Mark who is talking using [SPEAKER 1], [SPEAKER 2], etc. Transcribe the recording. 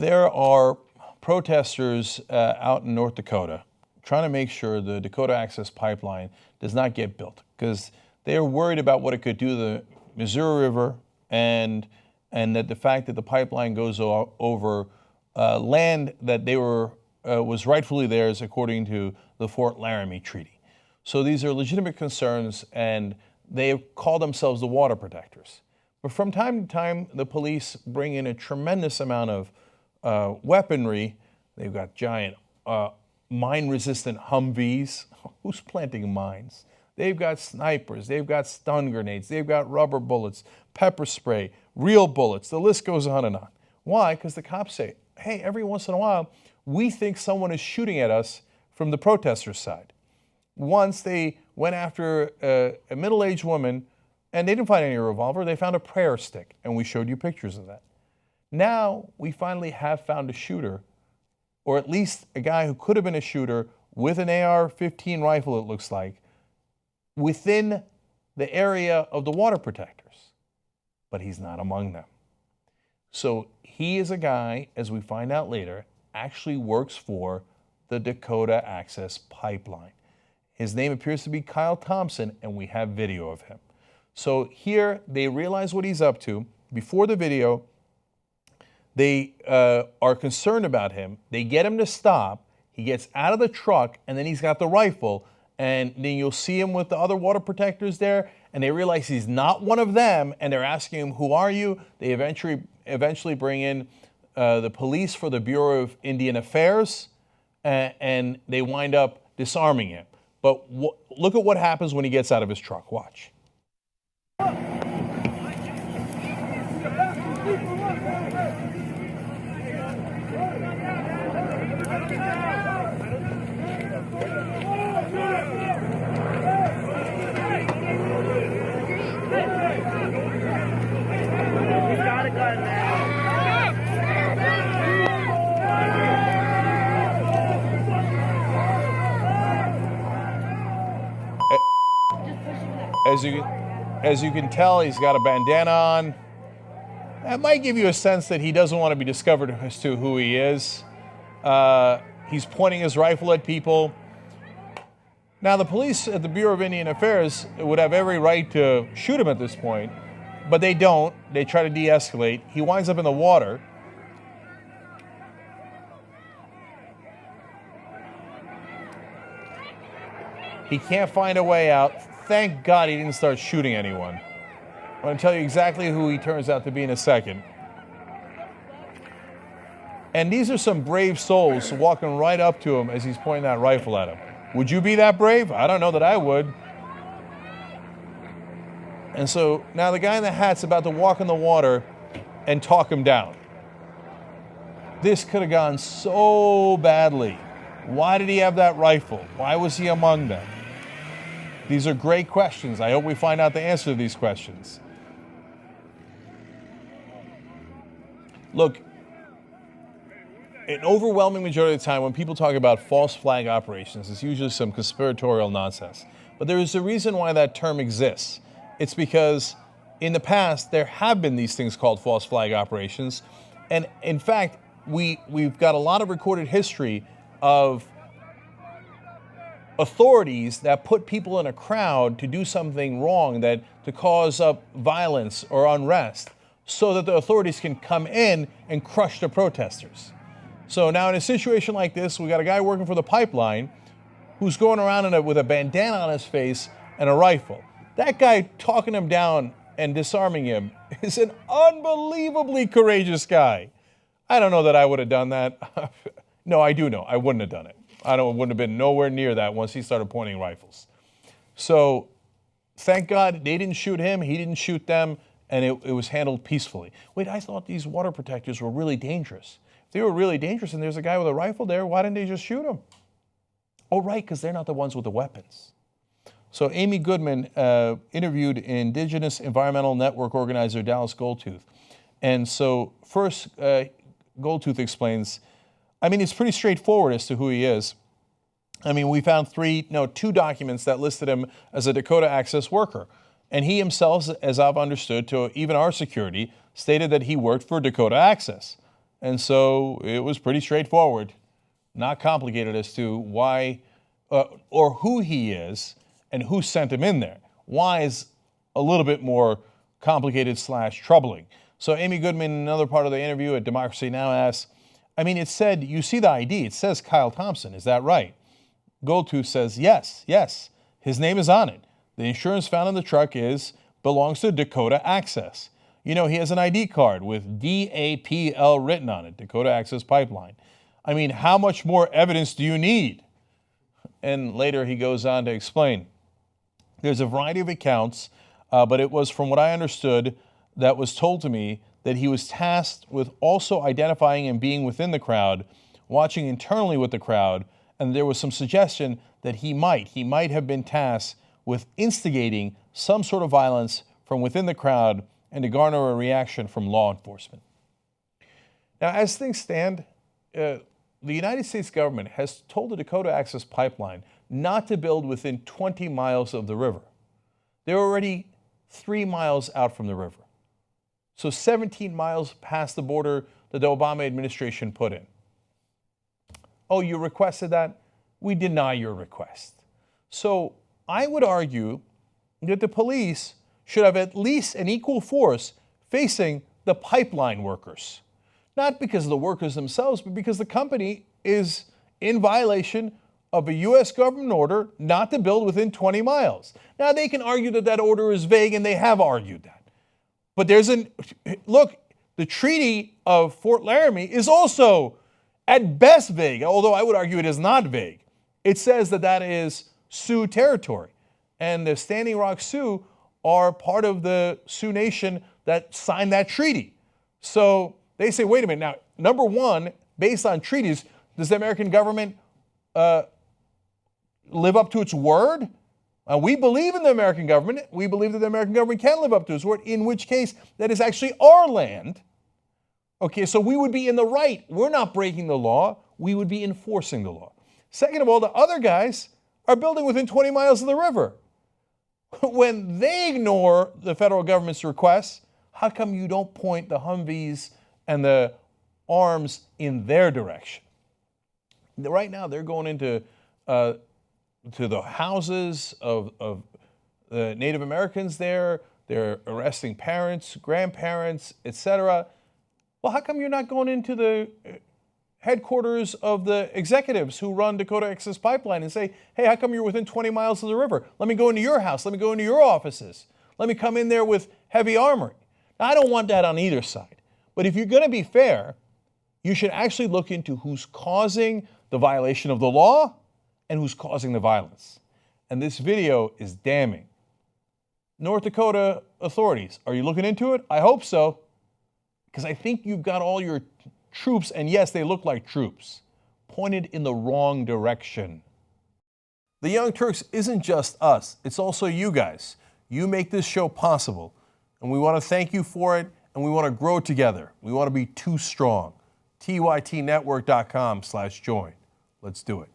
[SPEAKER 1] There are protesters out in North Dakota trying to make sure the Dakota Access Pipeline does not get built because they are worried about what it could do to the Missouri River and that the fact that the pipeline goes over land that they was rightfully theirs according to the Fort Laramie Treaty. So these are legitimate concerns, and they call themselves the water protectors. But from time to time, the police bring in a tremendous amount of weaponry. They've got giant mine-resistant Humvees. Who's planting mines? They've got snipers, they've got stun grenades, they've got rubber bullets, pepper spray, real bullets. The list goes on and on. Why? Because the cops say, hey, every once in a while, we think someone is shooting at us from the protesters' side. Once they went after a middle-aged woman, and they didn't find any revolver, they found a prayer stick, and we showed you pictures of that. Now, we finally have found a shooter, or at least a guy who could have been a shooter with an AR-15 rifle, it looks like, within the area of the water protectors, but he's not among them. So he is a guy, as we find out later, actually works for the Dakota Access Pipeline. His name appears to be Kyle Thompson, and we have video of him. So here they realize what he's up to. Before the video, they are concerned about him. They get him to stop. He gets out of the truck, and then he's got the rifle. And then you'll see him with the other water protectors there, and they realize he's not one of them, and they're asking him, who are you? They eventually bring in the police for the Bureau of Indian Affairs, and they wind up disarming him. But look at what happens when he gets out of his truck. Watch. As you can tell, he's got a bandana on. That might give you a sense that he doesn't want to be discovered as to who he is. He's pointing his rifle at people. Now, the police at the Bureau of Indian Affairs would have every right to shoot him at this point, but they don't. They try to de-escalate. He winds up in the water. He can't find a way out. Thank God he didn't start shooting anyone. I'm going to tell you exactly who he turns out to be in a second. And these are some brave souls walking right up to him as he's pointing that rifle at him. Would you be that brave? I don't know that I would. And so now the guy in the hat's about to walk in the water and talk him down. This could have gone so badly. Why did he have that rifle? Why was he among them? These are great questions. I hope we find out the answer to these questions. Look, an overwhelming majority of the time when people talk about false flag operations, it's usually some conspiratorial nonsense. But there is a reason why that term exists. It's because in the past, there have been these things called false flag operations. And in fact, we've got a lot of recorded history of authorities that put people in a crowd to do something wrong, to cause up violence or unrest, so that the authorities can come in and crush the protesters. So now in a situation like this, we got a guy working for the pipeline who's going around with a bandana on his face and a rifle. That guy talking him down and disarming him is an unbelievably courageous guy. I don't know that I would have done that. No, I do know. I wouldn't have done it. Wouldn't have been nowhere near that once he started pointing rifles. So thank God they didn't shoot him, he didn't shoot them, and it was handled peacefully. Wait, I thought these water protectors were really dangerous. If they were really dangerous and there's a guy with a rifle there, why didn't they just shoot him? Oh, right, because they're not the ones with the weapons. So Amy Goodman interviewed Indigenous Environmental Network organizer Dallas Goldtooth. And so first, Goldtooth explains, it's pretty straightforward as to who he is. We found two documents that listed him as a Dakota Access worker. And he himself, as I've understood, to even our security, stated that he worked for Dakota Access. And so it was pretty straightforward, not complicated as to why or who he is and who sent him in there. Why is a little bit more complicated / troubling. So Amy Goodman, in another part of the interview at Democracy Now! Asks, I mean, it said, you see the ID, it says Kyle Thompson, is that right? Goldtooth says, yes, his name is on it. The insurance found in the truck belongs to Dakota Access. You know, he has an ID card with DAPL written on it, Dakota Access Pipeline. I mean, how much more evidence do you need? And later he goes on to explain. There's a variety of accounts, but it was, from what I understood, that was told to me that he was tasked with also identifying and being within the crowd, watching internally with the crowd, and there was some suggestion that he might have been tasked with instigating some sort of violence from within the crowd and to garner a reaction from law enforcement. Now, as things stand, the United States government has told the Dakota Access Pipeline not to build within 20 miles of the river. They're already 3 miles out from the river. So 17 miles past the border that the Obama administration put in. Oh, you requested that? We deny your request. So I would argue that the police should have at least an equal force facing the pipeline workers. Not because of the workers themselves, but because the company is in violation of a U.S. government order not to build within 20 miles. Now, they can argue that that order is vague, and they have argued that. But look, the Treaty of Fort Laramie is also at best vague, although I would argue it is not vague. It says that that is Sioux territory, and the Standing Rock Sioux are part of the Sioux Nation that signed that treaty. So they say, wait a minute, now, number one, based on treaties, does the American government live up to its word? We believe in the American government. We believe that the American government can live up to its word, in which case that is actually our land. Okay, so we would be in the right. We're not breaking the law. We would be enforcing the law. Second of all, the other guys are building within 20 miles of the river. When they ignore the federal government's requests, how come you don't point the Humvees and the arms in their direction? Right now, they're going into to the houses of the Native Americans there. They're arresting parents, grandparents, etc. Well, how come you're not going into the headquarters of the executives who run Dakota Access Pipeline and say, hey, how come you're within 20 miles of the river? Let me go into your house. Let me go into your offices. Let me come in there with heavy armory. Now, I don't want that on either side. But if you're going to be fair, you should actually look into who's causing the violation of the law and who's causing the violence. And this video is damning. North Dakota authorities, are you looking into it? I hope so, because I think you've got all your troops, and yes, they look like troops, pointed in the wrong direction. The Young Turks isn't just us, it's also you guys. You make this show possible, and we want to thank you for it, and we want to grow together. We want to be too strong. tytnetwork.com/join. Let's do it.